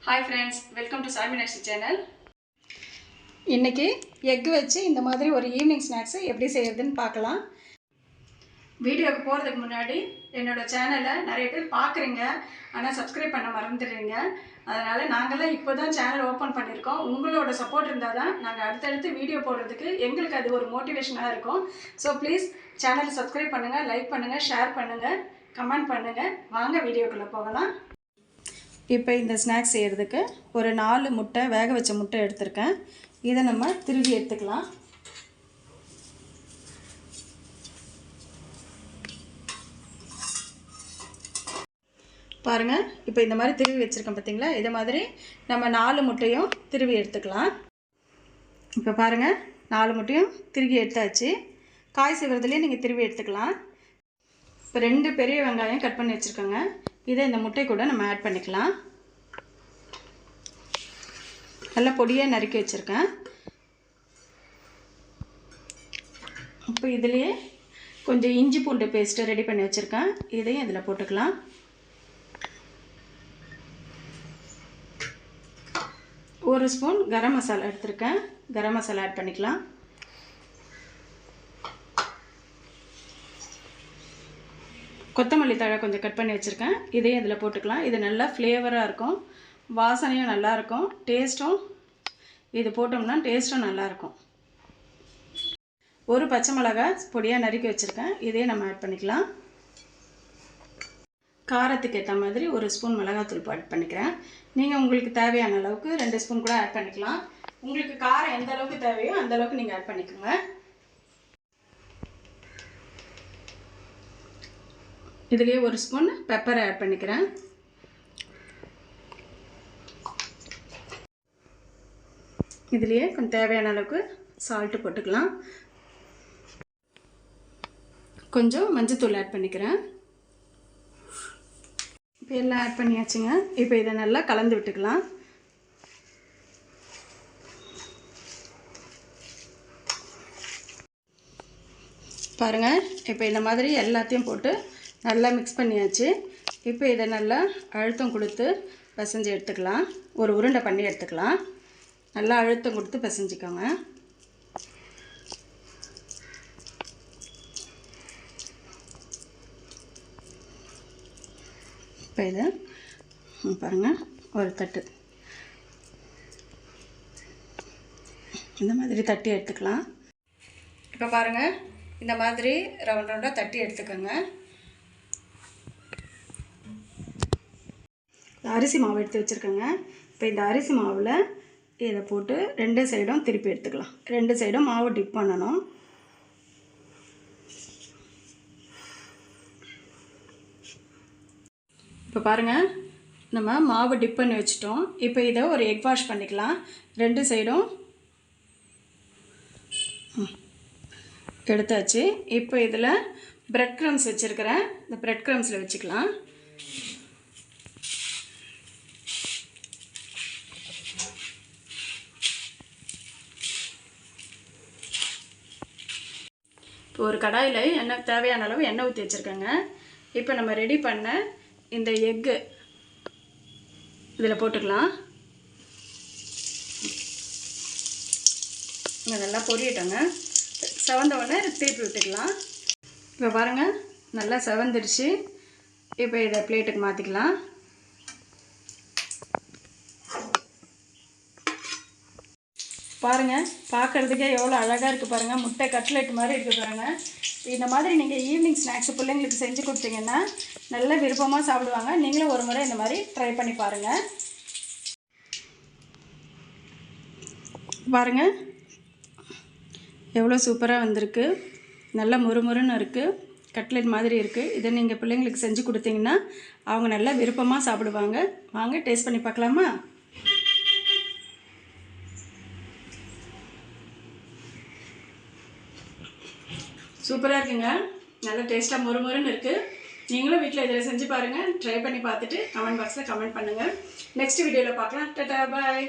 Hi friends, welcome to Sai Meenakshi channel. இன்றைக்கி egg வச்சு இந்த மாதிரி ஒரு ஈவினிங் ஸ்நாக்ஸு எப்படி செய்யறதுன்னு பார்க்கலாம். வீடியோவுக்கு போகிறதுக்கு முன்னாடி என்னோடய சேனலை நிறைய பேர் பார்க்குறீங்க, ஆனால் சப்ஸ்கிரைப் பண்ண மறந்துடுறீங்க. அதனால் நாங்களாம் இப்போ தான் சேனல் ஓப்பன் பண்ணியிருக்கோம். உங்களோட சப்போர்ட் இருந்தால் தான் நாங்கள் அடுத்தடுத்து வீடியோ போடுறதுக்கு எங்களுக்கு அது ஒரு மோட்டிவேஷனாக இருக்கும். ஸோ ப்ளீஸ் சேனலை சப்ஸ்கிரைப் பண்ணுங்கள், லைக் பண்ணுங்கள், ஷேர் பண்ணுங்கள், கமெண்ட் பண்ணுங்கள். வாங்க வீடியோக்குள்ளே போகலாம். இப்போ இந்த ஸ்நாக்ஸ் செய்கிறதுக்கு ஒரு 4 முட்டை, வேக வச்ச முட்டை எடுத்திருக்கேன். இதை நம்ம திருவி எடுத்துக்கலாம். பாருங்கள், இப்போ இந்த மாதிரி திருவி வச்சுருக்கேன் பார்த்தீங்களா? இதை மாதிரி நம்ம 4 முட்டையும் திருவி எடுத்துக்கலாம். இப்போ பாருங்கள், 4 முட்டையும் திருவி எடுத்தாச்சு. காய் செய்கிறதுலேயே நீங்கள் திருவி எடுத்துக்கலாம். இப்போ 2 பெரிய வெங்காயம் கட் பண்ணி வச்சுருக்கோங்க. இதை இந்த முட்டை கூட நம்ம ஆட் பண்ணிக்கலாம். நல்லா பொடியாக நறுக்கி வச்சுருக்கேன். இப்போ இதுலேயே கொஞ்சம் இஞ்சி பூண்டு பேஸ்ட்டு ரெடி பண்ணி வச்சுருக்கேன். இதையும் இதில் போட்டுக்கலாம். ஒரு ஸ்பூன் கரம் மசாலா எடுத்திருக்கேன். கரம் மசாலா ஆட் பண்ணிக்கலாம். கொத்தமல்லி தழை கொஞ்சம் கட் பண்ணி வச்சுருக்கேன். இதையும் இதில் போட்டுக்கலாம். இது நல்லா ஃப்ளேவராக இருக்கும், வாசனையும் நல்லாயிருக்கும், டேஸ்ட்டும் இது போட்டோம்னா டேஸ்ட்டும் நல்லாயிருக்கும். ஒரு பச்சை மிளகாய் பொடியாக நறுக்கி வச்சுருக்கேன். இதையும் நம்ம ஆட் பண்ணிக்கலாம். காரத்துக்கு ஏற்ற மாதிரி ஒரு ஸ்பூன் மிளகாத்தூள் ஆட் பண்ணிக்கிறேன். நீங்கள் உங்களுக்கு தேவையான அளவுக்கு 2 ஸ்பூன் கூட ஆட் பண்ணிக்கலாம். உங்களுக்கு காரம் எந்த அளவுக்கு தேவையோ அந்த அளவுக்கு நீங்கள் ஆட் பண்ணிக்கோங்க. இதுலேயே ஒரு ஸ்பூன் பெப்பரை ஆட் பண்ணிக்கிறேன். இதுலேயே கொஞ்சம் தேவையான அளவுக்கு சால்ட்டு போட்டுக்கலாம். கொஞ்சம் மஞ்சத்தூள் ஆட் பண்ணிக்கிறேன். இப்போ எல்லாம் ஆட் பண்ணியாச்சுங்க. இப்போ இதை நல்லா கலந்து விட்டுக்கலாம். பாருங்கள், இப்போ இந்த மாதிரி எல்லாத்தையும் போட்டு நல்லா மிக்ஸ் பண்ணியாச்சு. இப்போ இதை நல்லா அழுத்தம் கொடுத்து பிசைஞ்சு எடுத்துக்கலாம். ஒரு உருண்டை பண்ணி எடுத்துக்கலாம். நல்லா அழுத்தம் கொடுத்து பிசைஞ்சிக்கோங்க. இப்போ இதை பாருங்கள், ஒரு தட்டு இந்த மாதிரி தட்டி எடுத்துக்கலாம். இப்போ பாருங்கள், இந்த மாதிரி ரவுண்ட் ரவுண்டாக தட்டி எடுத்துக்கோங்க. அரிசி மாவு எடுத்து வச்சுருக்கேங்க. இப்போ இந்த அரிசி மாவில் இதை போட்டு 2 சைடும் திருப்பி எடுத்துக்கலாம். 2 சைடும் மாவு டிப் பண்ணணும். இப்போ பாருங்கள், நம்ம மாவு டிப் பண்ணி வச்சிட்டோம். இப்போ இதை ஒரு எக் வாஷ் பண்ணிக்கலாம். 2 சைடும் எடுத்தாச்சு. இப்போ இதில் பிரெட் க்ரம்ஸ் வச்சுருக்கிறேன். இந்த பிரெட் க்ரம்ஸில் வச்சுக்கலாம். இப்போ ஒரு கடாயில் எண்ணெய் தேவையான அளவு எண்ணெய் ஊற்றி வச்சுருக்கேங்க. இப்போ நம்ம ரெடி பண்ண இந்த எக்கு இதில் போட்டுக்கலாம். நல்லா பொரியட்டோங்க. செவந்த உடனே திருப்பி விட்டுக்கலாம். இப்போ பாருங்கள், நல்லா செவந்துடுச்சு. இப்போ இதை பிளேட்டுக்கு மாற்றிக்கலாம். பாருங்கள், பார்க்குறதுக்கே எவ்வளோ அழகாக இருக்குது பாருங்கள். முட்டை கட்லெட் மாதிரி இருக்குது பாருங்கள். இந்த மாதிரி நீங்கள் ஈவினிங் ஸ்நாக்ஸ் பிள்ளைங்களுக்கு செஞ்சு கொடுத்தீங்கன்னா நல்ல விருப்பமாக சாப்பிடுவாங்க. நீங்களும் ஒரு முறை இந்த மாதிரி ட்ரை பண்ணி பாருங்கள். பாருங்கள், எவ்வளோ சூப்பராக வந்திருக்கு. நல்லா முறுமுறுன்னு இருக்குது, கட்லெட் மாதிரி இருக்குது. இதை நீங்கள் பிள்ளைங்களுக்கு செஞ்சு கொடுத்தீங்கன்னா அவங்க நல்லா விருப்பமாக சாப்பிடுவாங்க. வாங்க டேஸ்ட் பண்ணி பார்க்கலாமா? சூப்பராக இருக்குங்க. நல்லா டேஸ்ட்டாக மொறுமொறுன்னு இருக்குது. நீங்களும் வீட்டில் இதில் செஞ்சு பாருங்கள். ட்ரை பண்ணி பார்த்துட்டு கமெண்ட் பாக்ஸில் கமெண்ட் பண்ணுங்கள். நெக்ஸ்ட் வீடியோவில் பார்க்கலாம். டாடா, பாய்.